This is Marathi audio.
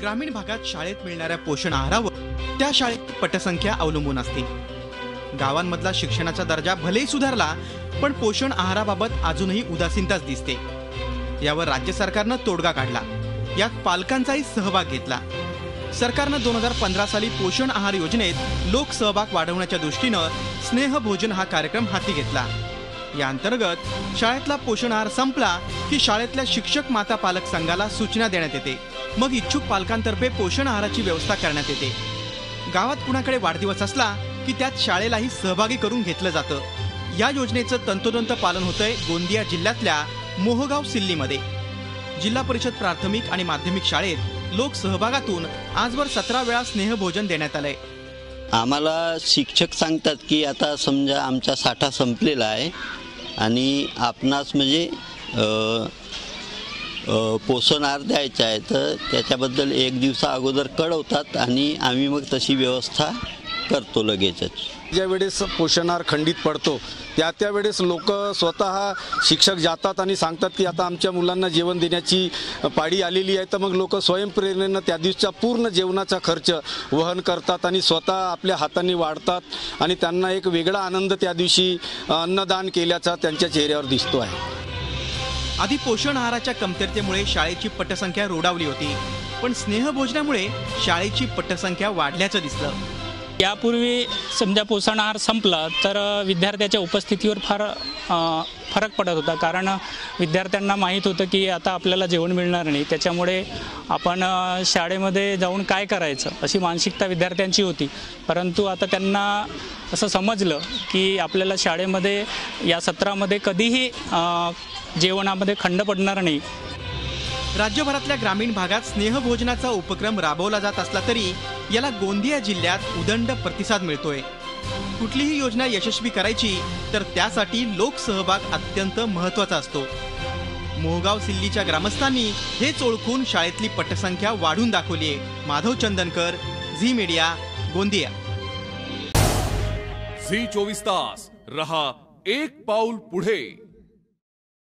ग्रामीण भागात शाळेत मिळणाऱ्या पोषण आहारावर त्या शाळेची पटसंख्या अवलंबून असते। गावांमधला शिक्षणाचा दर्जा भलेही सुधारला, पण पोषण आहाराबाबत अजूनही उदासीनताच दिसते। यावर राज्य सरकारनं तोडगा काढला, यात पालकांचाही सहभाग घेतला। सरकारनं 2015 साली पोषण आहार योजनेत लोकसहभाग वाढवण्याच्या दृष्टीनं स्नेह भोजन हा कार्यक्रम हाती घेतला। या अंतर्गत शाळेतला पोषण आहार संपला की शाळेतल्या शिक्षक माता पालक संघाला सूचना देण्यात येते, मग इच्छुक पालकांतर्फे पोषण आहाराची व्यवस्था करण्यात येते। गावात कुणाकडे वाढदिवस असला की त्यात शाळेलाही सहभागी करून घेतलं जातं। या योजनेचं तंतोतंत पालन होतंय गोंदिया जिल्ह्यातल्या मोहगाव सिल्लीमध्ये। जिल्हा परिषद प्राथमिक आणि माध्यमिक शाळेत लोक सहभागातून आजवर 17 वेळा स्नेह भोजन देण्यात आलंय। आम्हाला शिक्षक सांगतात की आता समजा आमचा साठा संपलेला आहे आणि आपणास म्हणजे पोषण आहार द्यायचा आहे, तर त्याच्याबद्दल एक दिवसा अगोदर कळवतात आणि आम्ही मग तशी व्यवस्था करतो लगेचच। ज्या वेळेस पोषण आहार खंडित पडतो त्या वेळेस लोक स्वतः शिक्षक जातात आणि सांगतात की आता आमच्या मुलांना जेवण देण्याची पाळी आलेली आहे, तर मग लोक स्वयंप्रेरणेनं त्या दिवसाचा पूर्ण जेवणाचा खर्च वहन करतात आणि स्वतः आपल्या हाताने वाढतात आणि त्यांना एक वेगळा आनंद त्या दिवशी अन्नदान केल्याचा त्यांच्या चेहऱ्यावर दिसतो आहे। आधी पोषण आहाराच्या कमतरतेमुळे शाळेची पटसंख्या रोडावली होती, पण स्नेहभोजनामुळे शाळेची पटसंख्या वाढल्याचं दिसलं। यापूर्वी समजा पोषण आहार संपला तर विद्यार्थ्याच्या उपस्थितीवर फार फरक पडत होता, कारण विद्यार्थ्यांना माहीत होतं की आता आपल्याला जेवण मिळणार नाही, त्याच्यामुळे आपण शाळेमध्ये जाऊन काय करायचं अशी मानसिकता विद्यार्थ्यांची होती। परंतु आता त्यांना असं समजलं की आपल्याला शाळेमध्ये या सत्रामध्ये कधीही जेवणामध्ये खंड पडणार नाही। राज्यभरातल्या ग्रामीण भागात स्नेहभोजनाचा उपक्रम राबवला जात असला तरी याला गोंदिया जिल्ह्यात उदंड प्रतिसाद मिळतोय। कुठलीही योजना यशस्वी करायची तर त्यासाठी लोकसहभाग अत्यंत महत्त्वाचा असतो। मोहगाव सिल्लीच्या ग्रामस्थांनी हेच ओळखून शाळेतली पटसंख्या वाढून दाखवली आहे। माधव चंदनकर, झी मीडिया, गोंदिया। झी 24 तास रहा एक पाऊल पुढे।